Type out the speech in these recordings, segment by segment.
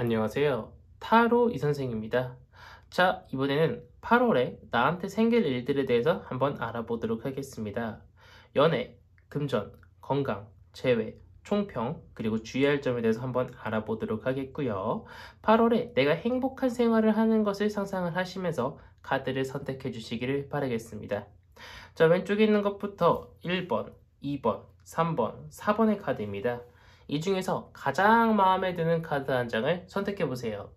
안녕하세요. 타로 이선생입니다. 자, 이번에는 8월에 나한테 생길 일들에 대해서 한번 알아보도록 하겠습니다. 연애, 금전, 건강, 재회, 총평, 그리고 주의할 점에 대해서 한번 알아보도록 하겠고요. 8월에 내가 행복한 생활을 하는 것을 상상을 하시면서 카드를 선택해 주시기를 바라겠습니다. 자, 왼쪽에 있는 것부터 1번, 2번, 3번, 4번의 카드입니다. 이 중에서 가장 마음에 드는 카드 한 장을 선택해 보세요.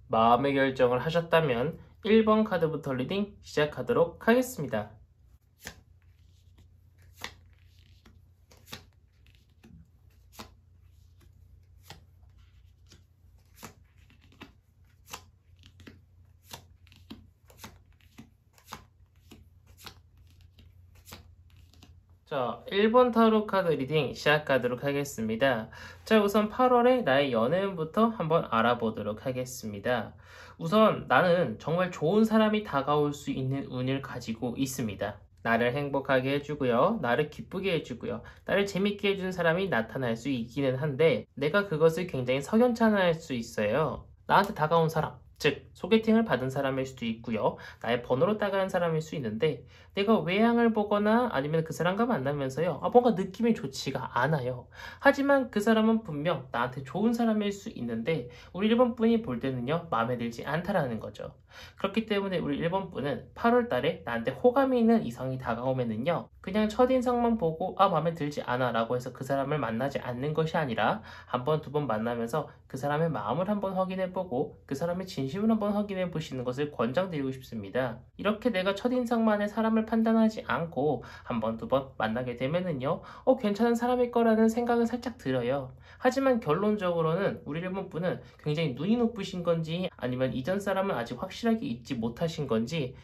마음의 결정을 하셨다면 1번 카드부터 리딩 시작하도록 하겠습니다. 자, 1번 타로 카드 리딩 시작하도록 하겠습니다. 자, 우선 8월에 나의 연애운부터 한번 알아보도록 하겠습니다. 우선 나는 정말 좋은 사람이 다가올 수 있는 운을 가지고 있습니다. 나를 행복하게 해주고요. 나를 기쁘게 해주고요. 나를 재밌게 해주는 사람이 나타날 수 있기는 한데 내가 그것을 굉장히 석연찮아할 수 있어요. 나한테 다가온 사람, 즉 소개팅을 받은 사람일 수도 있고요. 나의 번호로 따가는 사람일 수 있는데 내가 외향을 보거나 아니면 그 사람과 만나면서요. 뭔가 느낌이 좋지가 않아요. 하지만 그 사람은 분명 나한테 좋은 사람일 수 있는데 우리 1번 분이 볼 때는요. 마음에 들지 않다라는 거죠. 그렇기 때문에 우리 1번 분은 8월 달에 나한테 호감이 있는 이성이 다가오면은요. 그냥 첫인상만 보고 마음에 들지 않아 라고 해서 그 사람을 만나지 않는 것이 아니라 한 번, 두 번 만나면서 그 사람의 마음을 한번 확인해보고 그 사람의 진심을 한번 확인해 보시는 것을 권장드리고 싶습니다. 이렇게 내가 첫인상만에 사람을 판단하지 않고 한 번, 두 번 만나게 되면은요, 괜찮은 사람일 거라는 생각은 살짝 들어요. 하지만 결론적으로는 우리 1번 분은 굉장히 눈이 높으신 건지 아니면 이전 사람은 아직 확실하게 잊지 못하신 건지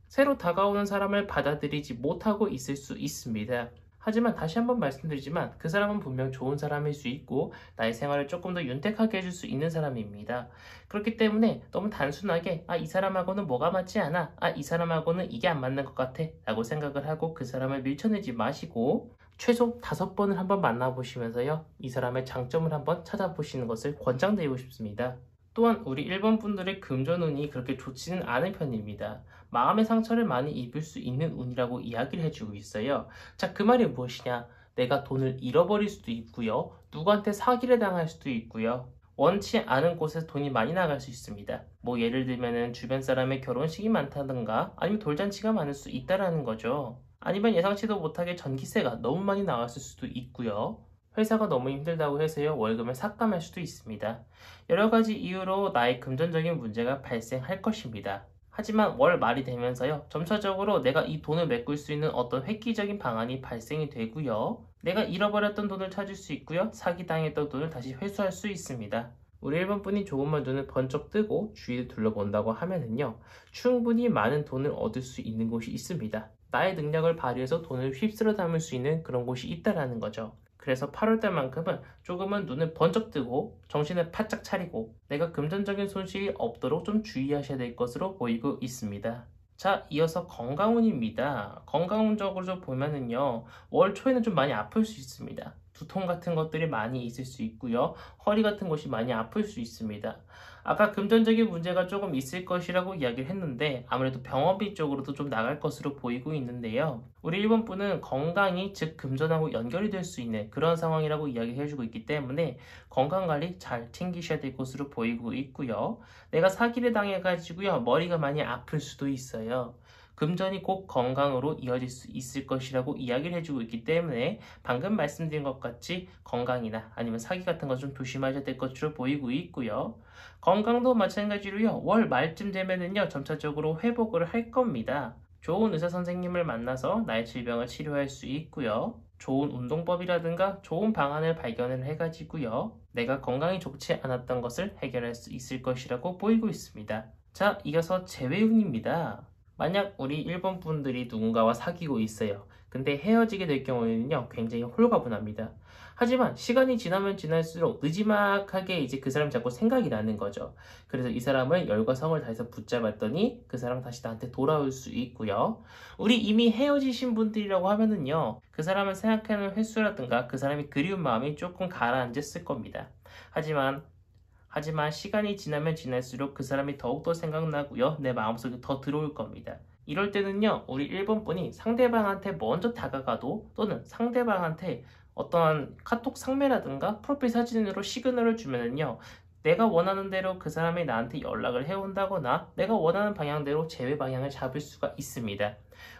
새로 다가오는 사람을 받아들이지 못하고 있을 수 있습니다. 하지만 다시 한번 말씀드리지만 그 사람은 분명 좋은 사람일 수 있고 나의 생활을 조금 더 윤택하게 해줄 수 있는 사람입니다. 그렇기 때문에 너무 단순하게 이 사람하고는 뭐가 맞지 않아, 이 사람하고는 이게 안 맞는 것 같아 라고 생각을 하고 그 사람을 밀쳐내지 마시고 최소 5번을 한번 만나보시면서요. 이 사람의 장점을 한번 찾아보시는 것을 권장드리고 싶습니다. 또한 우리 1번 분들의 금전운이 그렇게 좋지는 않은 편입니다. 마음의 상처를 많이 입을 수 있는 운이라고 이야기를 해주고 있어요. 자, 그 말이 무엇이냐? 내가 돈을 잃어버릴 수도 있고요. 누구한테 사기를 당할 수도 있고요. 원치 않은 곳에서 돈이 많이 나갈 수 있습니다. 예를 들면은 주변 사람의 결혼식이 많다든가 아니면 돌잔치가 많을 수 있다라는 거죠. 아니면 예상치도 못하게 전기세가 너무 많이 나왔을 수도 있고요. 회사가 너무 힘들다고 해서요, 월급을 삭감할 수도 있습니다. 여러 가지 이유로 나의 금전적인 문제가 발생할 것입니다. 하지만 월 말이 되면서요, 점차적으로 내가 이 돈을 메꿀 수 있는 어떤 획기적인 방안이 발생이 되고요. 내가 잃어버렸던 돈을 찾을 수 있고요. 사기당했던 돈을 다시 회수할 수 있습니다. 우리 1번 분이 조금만 눈을 번쩍 뜨고 주위를 둘러본다고 하면은요, 충분히 많은 돈을 얻을 수 있는 곳이 있습니다. 나의 능력을 발휘해서 돈을 휩쓸어 담을 수 있는 그런 곳이 있다라는 거죠. 그래서 8월달만큼은 조금은 눈을 번쩍 뜨고 정신을 바짝 차리고 내가 금전적인 손실이 없도록 좀 주의하셔야 될 것으로 보이고 있습니다. 자, 이어서 건강운입니다. 건강운적으로 보면은요, 월 초에는 좀 많이 아플 수 있습니다. 두통 같은 것들이 많이 있을 수 있고요. 허리 같은 곳이 많이 아플 수 있습니다. 아까 금전적인 문제가 조금 있을 것이라고 이야기를 했는데 아무래도 병원비 쪽으로도 좀 나갈 것으로 보이고 있는데요. 우리 1번 분은 건강이 즉 금전하고 연결이 될 수 있는 그런 상황이라고 이야기해주고 있기 때문에 건강관리 잘 챙기셔야 될 것으로 보이고 있고요. 내가 사기를 당해가지고요. 머리가 많이 아플 수도 있어요. 금전이 꼭 건강으로 이어질 수 있을 것이라고 이야기를 해주고 있기 때문에 방금 말씀드린 것 같이 건강이나 아니면 사기 같은 거 좀 조심하셔야 될 것으로 보이고 있고요. 건강도 마찬가지로요. 월 말쯤 되면은요. 점차적으로 회복을 할 겁니다. 좋은 의사 선생님을 만나서 나의 질병을 치료할 수 있고요. 좋은 운동법이라든가 좋은 방안을 발견을 해가지고요. 내가 건강이 좋지 않았던 것을 해결할 수 있을 것이라고 보이고 있습니다. 자, 이어서 재회운입니다. 만약 우리 1번 분들이 누군가와 사귀고 있어요. 근데 헤어지게 될 경우에는요, 굉장히 홀가분합니다. 하지만 시간이 지나면 지날수록 느지막하게 이제 그 사람이 자꾸 생각이 나는 거죠. 그래서 이 사람을 열과 성을 다해서 붙잡았더니 그 사람 다시 나한테 돌아올 수 있고요. 우리 이미 헤어지신 분들이라고 하면은요, 그 사람을 생각하는 횟수라든가 그 사람이 그리운 마음이 조금 가라앉았을 겁니다. 하지만 시간이 지나면 지날수록 그 사람이 더욱더 생각나고요. 내 마음속에 더 들어올 겁니다. 이럴 때는요, 우리 1번 분이 상대방한테 먼저 다가가도 또는 상대방한테 어떠한 카톡 상매라든가 프로필 사진으로 시그널을 주면은요, 내가 원하는 대로 그 사람이 나한테 연락을 해온다거나 내가 원하는 방향대로 재회 방향을 잡을 수가 있습니다.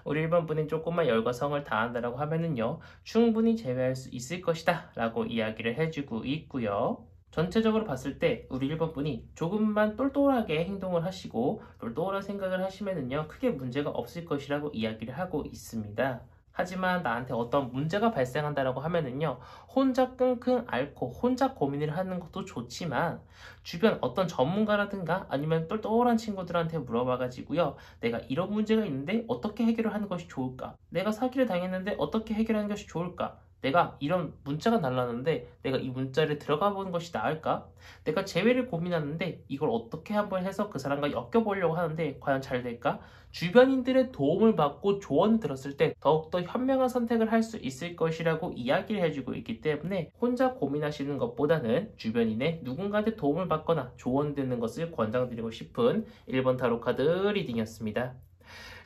우리 1번 분이 조금만 열과 성을 다한다라고 하면은요, 충분히 재회할 수 있을 것이다 라고 이야기를 해주고 있고요. 전체적으로 봤을 때 우리 1번 분이 조금만 똘똘하게 행동을 하시고 똘똘한 생각을 하시면은요, 크게 문제가 없을 것이라고 이야기를 하고 있습니다. 하지만 나한테 어떤 문제가 발생한다라고 하면은요, 혼자 끙끙 앓고 혼자 고민을 하는 것도 좋지만 주변 어떤 전문가라든가 아니면 똘똘한 친구들한테 물어봐가지고요, 내가 이런 문제가 있는데 어떻게 해결을 하는 것이 좋을까? 내가 사기를 당했는데 어떻게 해결하는 것이 좋을까? 내가 이런 문자가 날라왔는데 내가 이 문자를 들어가 보는 것이 나을까? 내가 재회를 고민하는데 이걸 어떻게 한번 해서 그 사람과 엮여보려고 하는데 과연 잘 될까? 주변인들의 도움을 받고 조언을 들었을 때 더욱더 현명한 선택을 할 수 있을 것이라고 이야기를 해주고 있기 때문에 혼자 고민하시는 것보다는 주변인의 누군가한테 도움을 받거나 조언 듣는 것을 권장드리고 싶은 1번 타로 카드 리딩이었습니다.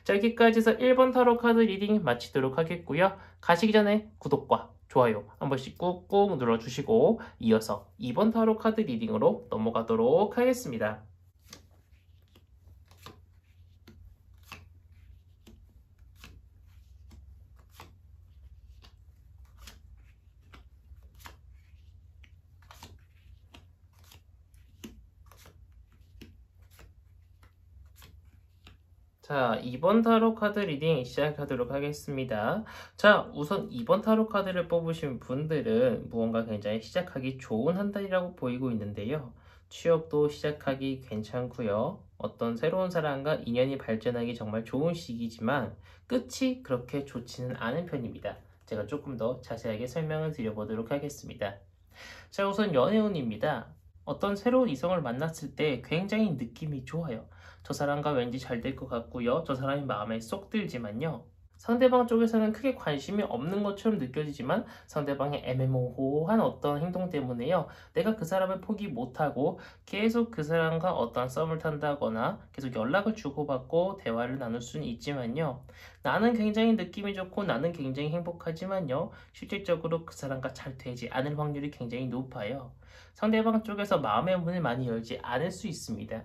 자, 여기까지 해서 1번 타로 카드 리딩 마치도록 하겠고요. 가시기 전에 구독과 좋아요 한 번씩 꾹꾹 눌러주시고 이어서 2번 타로 카드 리딩으로 넘어가도록 하겠습니다. 자, 2번 타로 카드 리딩 시작하도록 하겠습니다. 자, 우선 2번 타로 카드를 뽑으신 분들은 무언가 굉장히 시작하기 좋은 한 달이라고 보이고 있는데요. 취업도 시작하기 괜찮고요. 어떤 새로운 사람과 인연이 발전하기 정말 좋은 시기지만 끝이 그렇게 좋지는 않은 편입니다. 제가 조금 더 자세하게 설명을 드려보도록 하겠습니다. 자, 우선 연애운입니다. 어떤 새로운 이성을 만났을 때 굉장히 느낌이 좋아요. 저 사람과 왠지 잘 될 것 같고요. 저 사람이 마음에 쏙 들지만요, 상대방 쪽에서는 크게 관심이 없는 것처럼 느껴지지만 상대방의 애매모호한 어떤 행동 때문에요, 내가 그 사람을 포기 못하고 계속 그 사람과 어떤 썸을 탄다거나 계속 연락을 주고받고 대화를 나눌 수는 있지만요, 나는 굉장히 느낌이 좋고 나는 굉장히 행복하지만요, 실질적으로 그 사람과 잘 되지 않을 확률이 굉장히 높아요. 상대방 쪽에서 마음의 문을 많이 열지 않을 수 있습니다.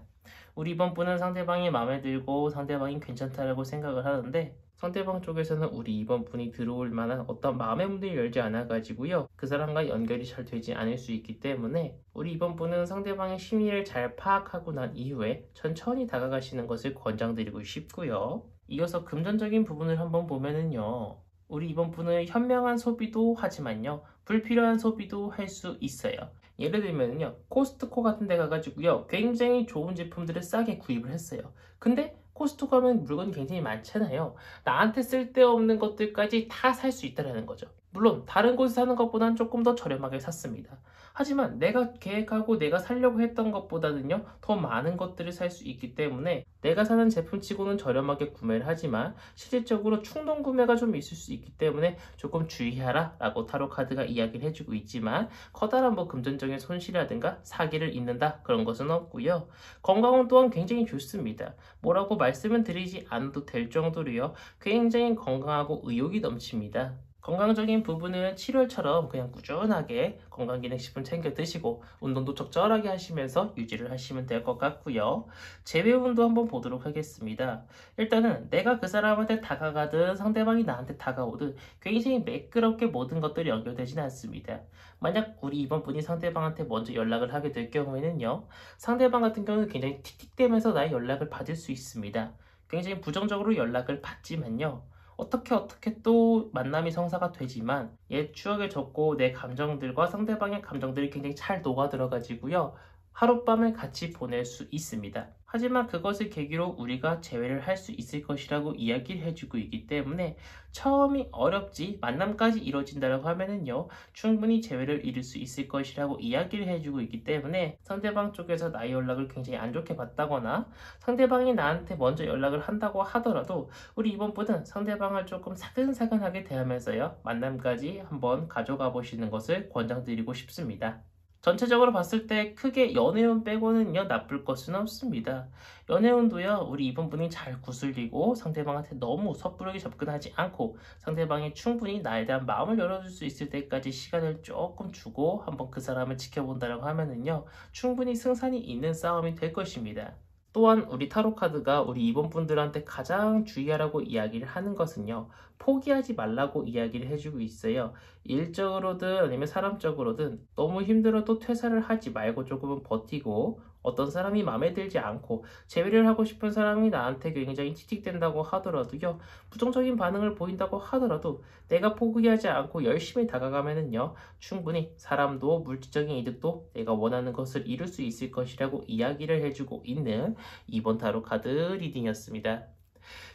우리 이번 분은 상대방이 마음에 들고 상대방이 괜찮다라고 생각을 하는데 상대방 쪽에서는 우리 이번 분이 들어올 만한 어떤 마음의 문을 열지 않아 가지고요, 그 사람과 연결이 잘 되지 않을 수 있기 때문에 우리 이번 분은 상대방의 심리를 잘 파악하고 난 이후에 천천히 다가가시는 것을 권장드리고 싶고요. 이어서 금전적인 부분을 한번 보면은요, 우리 이번 분은 현명한 소비도 하지만요, 불필요한 소비도 할 수 있어요. 예를 들면요, 코스트코 같은 데 가가지고요, 굉장히 좋은 제품들을 싸게 구입을 했어요. 근데 코스트코 하면 물건이 굉장히 많잖아요. 나한테 쓸데없는 것들까지 다 살 수 있다는 거죠. 물론 다른 곳에 사는 것보다는 조금 더 저렴하게 샀습니다. 하지만 내가 계획하고 내가 사려고 했던 것보다는요, 더 많은 것들을 살 수 있기 때문에 내가 사는 제품치고는 저렴하게 구매를 하지만 실질적으로 충동 구매가 좀 있을 수 있기 때문에 조금 주의하라 라고 타로 카드가 이야기를 해주고 있지만 커다란 금전적인 손실이라든가 사기를 입는다 그런 것은 없고요. 건강은 또한 굉장히 좋습니다. 뭐라고 말씀은 드리지 않아도 될 정도로요, 굉장히 건강하고 의욕이 넘칩니다. 건강적인 부분은 7월처럼 그냥 꾸준하게 건강기능식품 챙겨 드시고 운동도 적절하게 하시면서 유지를 하시면 될 것 같고요. 재배운도 한번 보도록 하겠습니다. 일단은 내가 그 사람한테 다가가든 상대방이 나한테 다가오든 굉장히 매끄럽게 모든 것들이 연결되지는 않습니다. 만약 우리 이번 분이 상대방한테 먼저 연락을 하게 될 경우에는요, 상대방 같은 경우는 굉장히 틱틱대면서 나의 연락을 받을 수 있습니다. 굉장히 부정적으로 연락을 받지만요, 어떻게 또 만남이 성사가 되지만 옛 추억을 접고 내 감정들과 상대방의 감정들이 굉장히 잘 녹아들어 가지고요, 하룻밤을 같이 보낼 수 있습니다. 하지만 그것을 계기로 우리가 재회를 할 수 있을 것이라고 이야기를 해주고 있기 때문에 처음이 어렵지 만남까지 이루어진다고 하면은요, 충분히 재회를 이룰 수 있을 것이라고 이야기를 해주고 있기 때문에 상대방 쪽에서 나의 연락을 굉장히 안 좋게 봤다거나 상대방이 나한테 먼저 연락을 한다고 하더라도 우리 이번 분은 상대방을 조금 사근사근하게 대하면서요, 만남까지 한번 가져가 보시는 것을 권장드리고 싶습니다. 전체적으로 봤을 때 크게 연애운 빼고는요, 나쁠 것은 없습니다. 연애운도요, 우리 이번 분이 잘 구슬리고 상대방한테 너무 섣부르게 접근하지 않고 상대방이 충분히 나에 대한 마음을 열어줄 수 있을 때까지 시간을 조금 주고 한번 그 사람을 지켜본다라고 하면은요, 충분히 승산이 있는 싸움이 될 것입니다. 또한 우리 타로 카드가 우리 이번 분들한테 가장 주의하라고 이야기를 하는 것은요, 포기하지 말라고 이야기를 해주고 있어요. 일적으로든 아니면 사람적으로든 너무 힘들어도 퇴사를 하지 말고 조금은 버티고, 어떤 사람이 마음에 들지 않고 재회를 하고 싶은 사람이 나한테 굉장히 틱틱댄다고 하더라도요, 부정적인 반응을 보인다고 하더라도 내가 포기하지 않고 열심히 다가가면은요, 충분히 사람도 물질적인 이득도 내가 원하는 것을 이룰 수 있을 것이라고 이야기를 해주고 있는 이번 타로 카드 리딩이었습니다.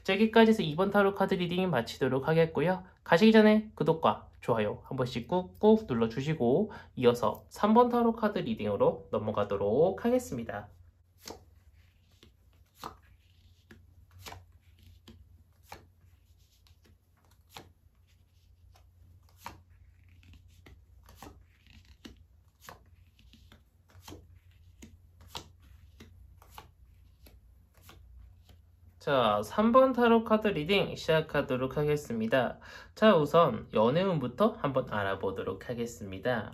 자, 여기까지 해서 이번 타로 카드 리딩 마치도록 하겠고요. 가시기 전에 구독과 좋아요 한 번씩 꾹꾹 눌러주시고 이어서 3번 타로 카드 리딩으로 넘어가도록 하겠습니다. 자, 3번 타로 카드 리딩 시작하도록 하겠습니다. 자, 우선 연애운부터 한번 알아보도록 하겠습니다.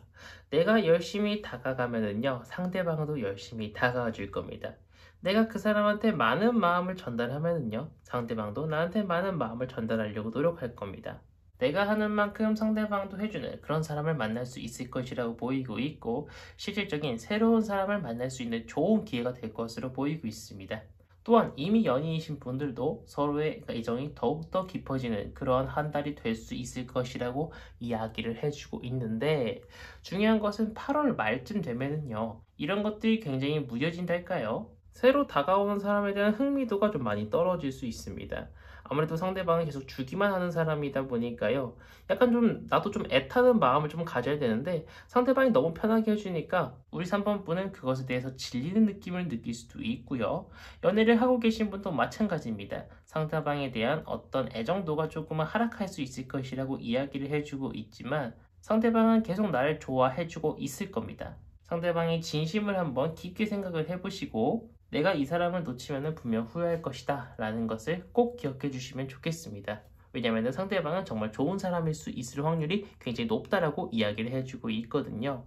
내가 열심히 다가가면은요, 상대방도 열심히 다가와 줄 겁니다. 내가 그 사람한테 많은 마음을 전달하면은요, 상대방도 나한테 많은 마음을 전달하려고 노력할 겁니다. 내가 하는 만큼 상대방도 해주는 그런 사람을 만날 수 있을 것이라고 보이고 있고, 실질적인 새로운 사람을 만날 수 있는 좋은 기회가 될 것으로 보이고 있습니다. 또한 이미 연인이신 분들도 서로의 애정이 더욱더 깊어지는 그러한 한 달이 될 수 있을 것이라고 이야기를 해주고 있는데, 중요한 것은 8월 말쯤 되면은요, 이런 것들이 굉장히 무뎌진달까요? 새로 다가오는 사람에 대한 흥미도가 좀 많이 떨어질 수 있습니다. 아무래도 상대방이 계속 주기만 하는 사람이다 보니까요, 약간 좀 나도 좀 애타는 마음을 좀 가져야 되는데 상대방이 너무 편하게 해주니까 우리 3번 분은 그것에 대해서 질리는 느낌을 느낄 수도 있고요. 연애를 하고 계신 분도 마찬가지입니다. 상대방에 대한 어떤 애정도가 조금은 하락할 수 있을 것이라고 이야기를 해주고 있지만 상대방은 계속 나를 좋아해주고 있을 겁니다. 상대방의 진심을 한번 깊게 생각을 해보시고, 내가 이 사람을 놓치면 분명 후회할 것이다 라는 것을 꼭 기억해 주시면 좋겠습니다. 왜냐하면 상대방은 정말 좋은 사람일 수 있을 확률이 굉장히 높다라고 이야기를 해주고 있거든요.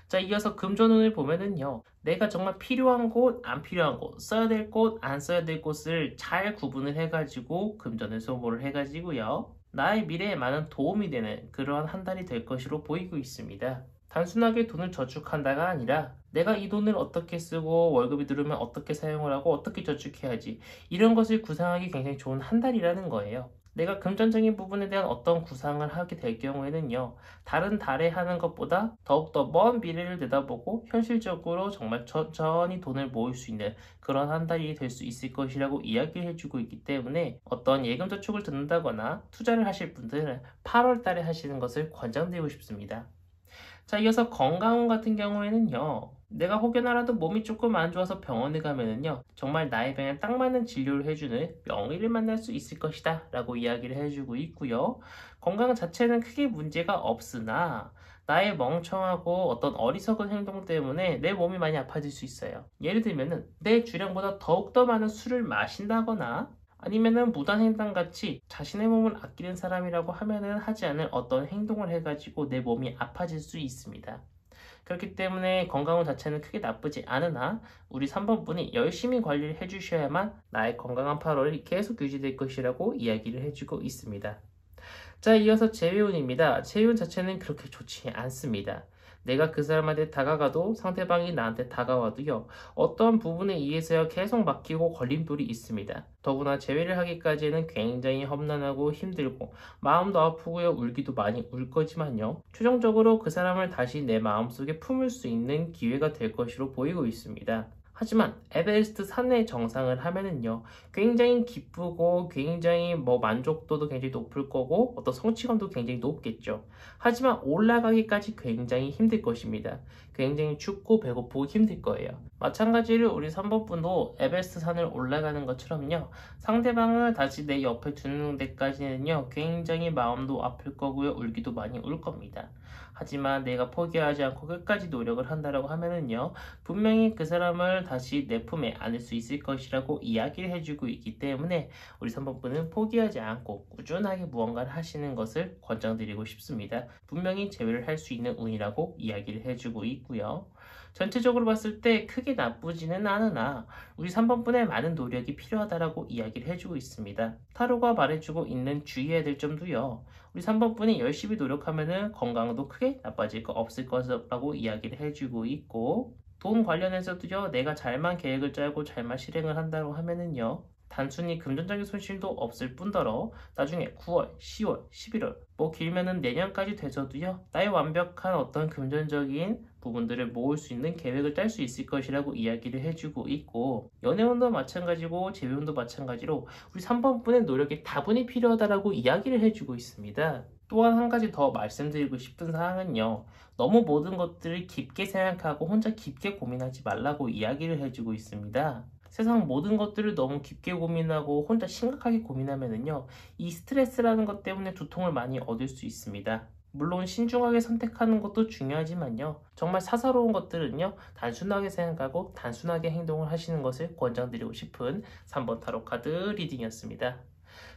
자, 이어서 금전운을 보면은요, 내가 정말 필요한 곳, 안 필요한 곳, 써야 될 곳, 안 써야 될 곳을 잘 구분을 해가지고 금전을 소모를 해가지고요, 나의 미래에 많은 도움이 되는 그러한 한 달이 될 것으로 보이고 있습니다. 단순하게 돈을 저축한다가 아니라 내가 이 돈을 어떻게 쓰고 월급이 들어오면 어떻게 사용을 하고 어떻게 저축해야지, 이런 것을 구상하기 굉장히 좋은 한 달이라는 거예요. 내가 금전적인 부분에 대한 어떤 구상을 하게 될 경우에는요, 다른 달에 하는 것보다 더욱더 먼 미래를 내다보고 현실적으로 정말 천천히 돈을 모을 수 있는 그런 한 달이 될 수 있을 것이라고 이야기를 해주고 있기 때문에 어떤 예금 저축을 듣는다거나 투자를 하실 분들은 8월 달에 하시는 것을 권장드리고 싶습니다. 자, 이어서 건강운 같은 경우에는요, 내가 혹여나라도 몸이 조금 안 좋아서 병원에 가면은요, 정말 나의 병에 딱 맞는 진료를 해주는 명의를 만날 수 있을 것이다 라고 이야기를 해주고 있고요. 건강 자체는 크게 문제가 없으나 나의 멍청하고 어떤 어리석은 행동 때문에 내 몸이 많이 아파질 수 있어요. 예를 들면은 내 주량보다 더욱더 많은 술을 마신다거나 아니면은 무단횡단같이 자신의 몸을 아끼는 사람이라고 하면은 하지 않을 어떤 행동을 해가지고 내 몸이 아파질 수 있습니다. 그렇기 때문에 건강운 자체는 크게 나쁘지 않으나 우리 3번 분이 열심히 관리를 해주셔야만 나의 건강한 8월이 계속 유지될 것이라고 이야기를 해주고 있습니다. 자, 이어서 재회운입니다. 재회운 자체는 그렇게 좋지 않습니다. 내가 그 사람한테 다가가도 상대방이 나한테 다가와도요. 어떠한 부분에 의해서야 계속 막히고 걸림돌이 있습니다. 더구나 재회를 하기까지는 굉장히 험난하고 힘들고 마음도 아프고요. 울기도 많이 울 거지만요. 최종적으로 그 사람을 다시 내 마음속에 품을 수 있는 기회가 될 것으로 보이고 있습니다. 하지만 에베레스트 산의 정상을 하면은요, 굉장히 기쁘고 굉장히 만족도도 굉장히 높을 거고 어떤 성취감도 굉장히 높겠죠. 하지만 올라가기까지 굉장히 힘들 것입니다. 굉장히 춥고 배고프고 힘들 거예요. 마찬가지로 우리 3번 분도 에베레스트 산을 올라가는 것처럼요, 상대방을 다시 내 옆에 두는 데까지는요, 굉장히 마음도 아플 거고요, 울기도 많이 울 겁니다. 하지만 내가 포기하지 않고 끝까지 노력을 한다라고 하면은요, 분명히 그 사람을 다시 내 품에 안을 수 있을 것이라고 이야기를 해주고 있기 때문에 우리 3번분은 포기하지 않고 꾸준하게 무언가를 하시는 것을 권장드리고 싶습니다. 분명히 재회를 할 수 있는 운이라고 이야기를 해주고 있고요. 전체적으로 봤을 때 크게 나쁘지는 않으나 우리 3번분의 많은 노력이 필요하다라고 이야기를 해주고 있습니다. 타로가 말해주고 있는 주의해야 될 점도요, 우리 3번분이 열심히 노력하면 건강도 크게 나빠질 거 없을 거라고 이야기를 해주고 있고, 돈 관련해서도요, 내가 잘만 계획을 짜고 잘만 실행을 한다고 하면은요, 단순히 금전적인 손실도 없을 뿐더러 나중에 9월, 10월, 11월 길면은 내년까지 돼서도요, 나의 완벽한 어떤 금전적인 부분들을 모을 수 있는 계획을 짤 수 있을 것이라고 이야기를 해주고 있고, 연애운도 마찬가지고 재회운도 마찬가지로 우리 3번분의 노력이 다분히 필요하다라고 이야기를 해주고 있습니다. 또한 한 가지 더 말씀드리고 싶은 사항은요, 너무 모든 것들을 깊게 생각하고 혼자 깊게 고민하지 말라고 이야기를 해주고 있습니다. 세상 모든 것들을 너무 깊게 고민하고 혼자 심각하게 고민하면은요, 이 스트레스라는 것 때문에 두통을 많이 얻을 수 있습니다. 물론 신중하게 선택하는 것도 중요하지만요, 정말 사사로운 것들은요, 단순하게 생각하고 단순하게 행동을 하시는 것을 권장드리고 싶은 3번 타로 카드 리딩이었습니다.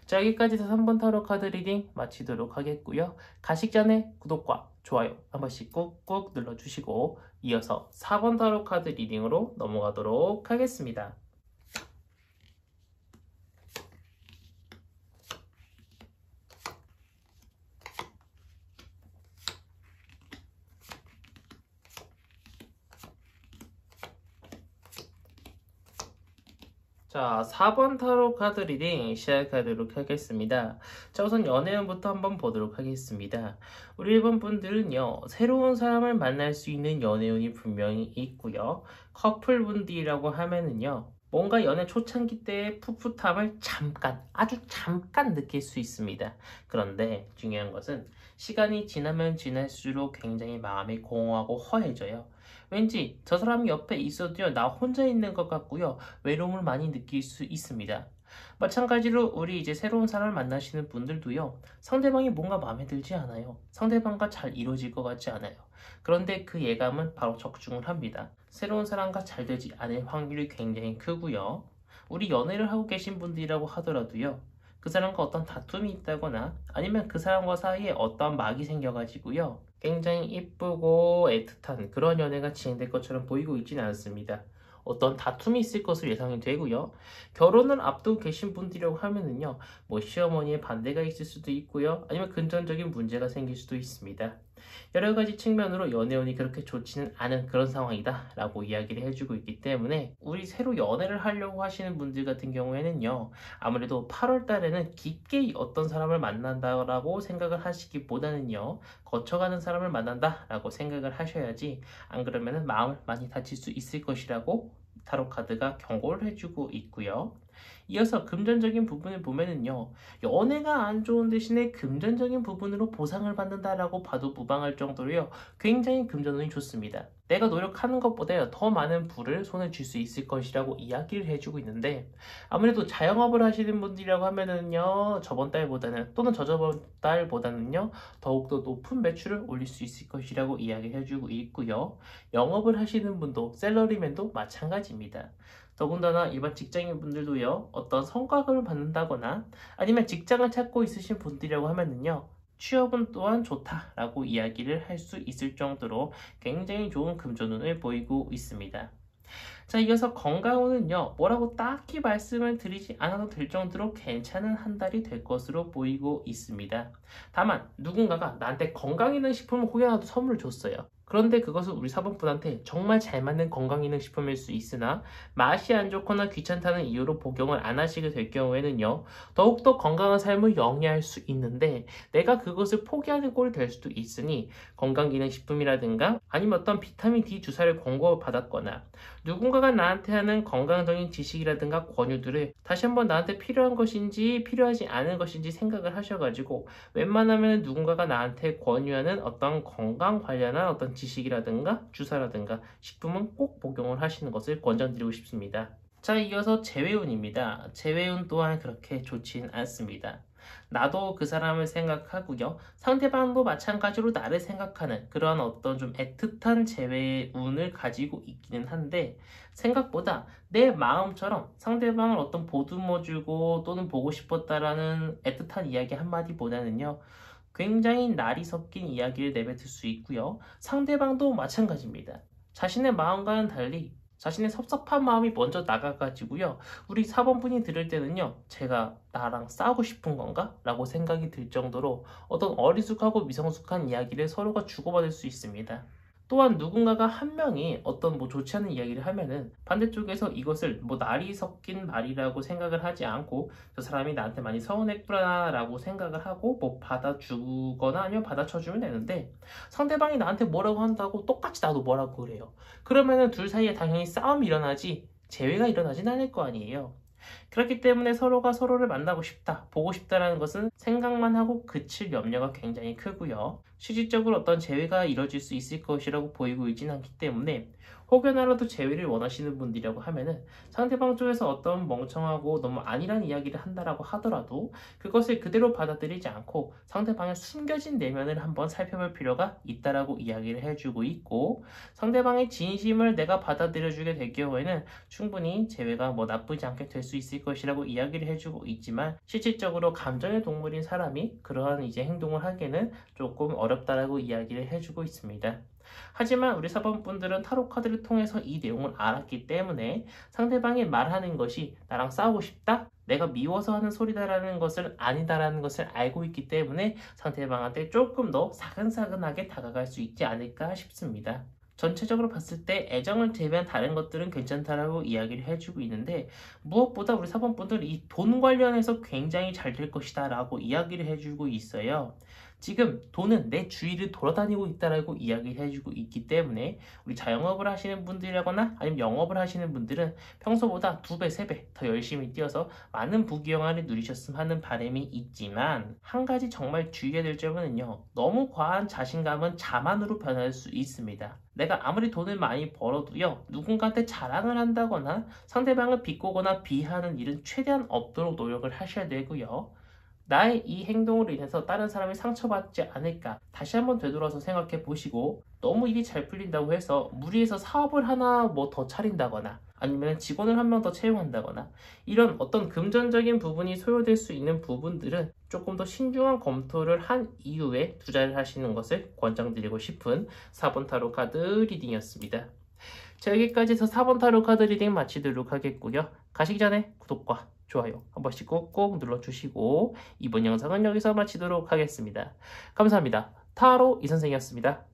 자, 여기까지 3번 타로 카드 리딩 마치도록 하겠고요. 가시기 전에 구독과 좋아요 한 번씩 꾹꾹 눌러주시고 이어서 4번 타로 카드 리딩으로 넘어가도록 하겠습니다. 자, 4번 타로 카드 리딩 시작하도록 하겠습니다. 자, 우선 연애운부터 한번 보도록 하겠습니다. 우리 1번 분들은요, 새로운 사람을 만날 수 있는 연애운이 분명히 있고요. 커플분들이라고 하면은요, 뭔가 연애 초창기 때의 풋풋함을 아주 잠깐 느낄 수 있습니다. 그런데 중요한 것은 시간이 지나면 지날수록 굉장히 마음이 공허하고 허해져요. 왠지 저 사람이 옆에 있어도요, 나 혼자 있는 것 같고요, 외로움을 많이 느낄 수 있습니다. 마찬가지로 우리 이제 새로운 사람을 만나시는 분들도요, 상대방이 뭔가 마음에 들지 않아요. 상대방과 잘 이루어질 것 같지 않아요. 그런데 그 예감은 바로 적중을 합니다. 새로운 사람과 잘 되지 않을 확률이 굉장히 크고요. 우리 연애를 하고 계신 분들이라고 하더라도요, 그 사람과 어떤 다툼이 있다거나 아니면 그 사람과 사이에 어떤 막이 생겨가지고요, 굉장히 이쁘고 애틋한 그런 연애가 진행될 것처럼 보이고 있지는 않습니다. 어떤 다툼이 있을 것으로 예상이 되고요. 결혼을 앞두고 계신 분들이라고 하면은요, 시어머니의 반대가 있을 수도 있고요, 아니면 금전적인 문제가 생길 수도 있습니다. 여러 가지 측면으로 연애운이 그렇게 좋지는 않은 그런 상황이다 라고 이야기를 해주고 있기 때문에 우리 새로 연애를 하려고 하시는 분들 같은 경우에는요, 아무래도 8월 달에는 깊게 어떤 사람을 만난다라고 생각을 하시기보다는요, 거쳐가는 사람을 만난다 라고 생각을 하셔야지, 안 그러면 마음을 많이 다칠 수 있을 것이라고 타로 카드가 경고를 해주고 있고요. 이어서 금전적인 부분을 보면은요, 연애가 안 좋은 대신에 금전적인 부분으로 보상을 받는다라고 봐도 무방할 정도로요, 굉장히 금전운이 좋습니다. 내가 노력하는 것보다 더 많은 부를 손에 쥘 수 있을 것이라고 이야기를 해주고 있는데, 아무래도 자영업을 하시는 분들이라고 하면은요, 저번 달보다는 또는 저저번 달보다는요, 더욱더 높은 매출을 올릴 수 있을 것이라고 이야기를 해주고 있고요. 영업을 하시는 분도 샐러리맨도 마찬가지입니다. 더군다나 일반 직장인 분들도요, 어떤 성과급을 받는다거나 아니면 직장을 찾고 있으신 분들이라고 하면은요, 취업은 또한 좋다라고 이야기를 할 수 있을 정도로 굉장히 좋은 금전운을 보이고 있습니다. 자, 이어서 건강운은요, 뭐라고 딱히 말씀을 드리지 않아도 될 정도로 괜찮은 한 달이 될 것으로 보이고 있습니다. 다만 누군가가 나한테 건강 있는 식품을 혹여라도 선물을 줬어요. 그런데 그것은 우리 사본분한테 정말 잘 맞는 건강기능식품일 수 있으나 맛이 안 좋거나 귀찮다는 이유로 복용을 안 하시게 될 경우에는요, 더욱더 건강한 삶을 영위할 수 있는데 내가 그것을 포기하는 꼴이 될 수도 있으니 건강기능식품이라든가 아니면 어떤 비타민 D 주사를 권고받았거나 누군가가 나한테 하는 건강적인 지식이라든가 권유들을 다시 한번 나한테 필요한 것인지 필요하지 않은 것인지 생각을 하셔가지고 웬만하면 누군가가 나한테 권유하는 어떤 건강 관련한 어떤 지식이라든가 주사라든가 식품은 꼭 복용을 하시는 것을 권장드리고 싶습니다. 자, 이어서 재회운입니다. 재회운 또한 그렇게 좋진 않습니다. 나도 그 사람을 생각하고요. 상대방도 마찬가지로 나를 생각하는 그런 어떤 좀 애틋한 재회운을 가지고 있기는 한데 생각보다 내 마음처럼 상대방을 어떤 보듬어주고 또는 보고 싶었다라는 애틋한 이야기 한마디보다는요. 굉장히 날이 섞인 이야기를 내뱉을 수 있고요. 상대방도 마찬가지입니다. 자신의 마음과는 달리 자신의 섭섭한 마음이 먼저 나가가지고요. 우리 사번분이 들을 때는요. 제가 나랑 싸우고 싶은 건가? 라고 생각이 들 정도로 어떤 어리숙하고 미성숙한 이야기를 서로가 주고받을 수 있습니다. 또한 누군가가 한 명이 어떤 좋지 않은 이야기를 하면은 반대쪽에서 이것을 날이 섞인 말이라고 생각을 하지 않고 저 사람이 나한테 많이 서운했구나 라고 생각을 하고 받아주거나 아니면 받아쳐주면 되는데 상대방이 나한테 뭐라고 한다고 똑같이 나도 뭐라고 그래요. 그러면은 둘 사이에 당연히 싸움이 일어나지 재회가 일어나진 않을 거 아니에요. 그렇기 때문에 서로가 서로를 만나고 싶다, 보고 싶다라는 것은 생각만 하고 그칠 염려가 굉장히 크고요. 실질적으로 어떤 재회가 이뤄질 수 있을 것이라고 보이고 있진 않기 때문에 혹여나라도 재회를 원하시는 분들이라고 하면은 상대방 쪽에서 어떤 멍청하고 너무 아니란 이야기를 한다라고 하더라도 그것을 그대로 받아들이지 않고 상대방의 숨겨진 내면을 한번 살펴볼 필요가 있다라고 이야기를 해주고 있고 상대방의 진심을 내가 받아들여주게 될 경우에는 충분히 재회가 나쁘지 않게 될 수 있을 것이라고 이야기를 해주고 있지만 실질적으로 감정의 동물인 사람이 그러한 행동을 하기에는 조금 어렵다라고 이야기를 해주고 있습니다. 하지만 우리 사번분들은 타로 카드를 통해서 이 내용을 알았기 때문에 상대방이 말하는 것이 나랑 싸우고 싶다? 내가 미워서 하는 소리다라는 것을 아니다라는 것을 알고 있기 때문에 상대방한테 조금 더 사근사근하게 다가갈 수 있지 않을까 싶습니다. 전체적으로 봤을 때 애정을 제외한 다른 것들은 괜찮다라고 이야기를 해주고 있는데 무엇보다 우리 사번분들은 이 돈 관련해서 굉장히 잘 될 것이다 라고 이야기를 해주고 있어요. 지금 돈은 내 주위를 돌아다니고 있다라고 이야기를 해주고 있기 때문에 우리 자영업을 하시는 분들이라거나 아니면 영업을 하시는 분들은 평소보다 2배, 3배 더 열심히 뛰어서 많은 부귀영화를 누리셨으면 하는 바람이 있지만 한 가지 정말 주의해야 될 점은요. 너무 과한 자신감은 자만으로 변할 수 있습니다. 내가 아무리 돈을 많이 벌어도요. 누군가한테 자랑을 한다거나 상대방을 비꼬거나 비하하는 일은 최대한 없도록 노력을 하셔야 되고요. 나의 이 행동으로 인해서 다른 사람이 상처받지 않을까 다시 한번 되돌아서 생각해 보시고 너무 일이 잘 풀린다고 해서 무리해서 사업을 하나 더 차린다거나 아니면 직원을 한 명 더 채용한다거나 이런 어떤 금전적인 부분이 소요될 수 있는 부분들은 조금 더 신중한 검토를 한 이후에 투자를 하시는 것을 권장드리고 싶은 4번 타로 카드 리딩이었습니다. 자, 여기까지 해서 4번 타로 카드 리딩 마치도록 하겠고요. 가시기 전에 구독과 좋아요 한 번씩 꾹꾹 눌러주시고 이번 영상은 여기서 마치도록 하겠습니다. 감사합니다. 타로 이선생이었습니다.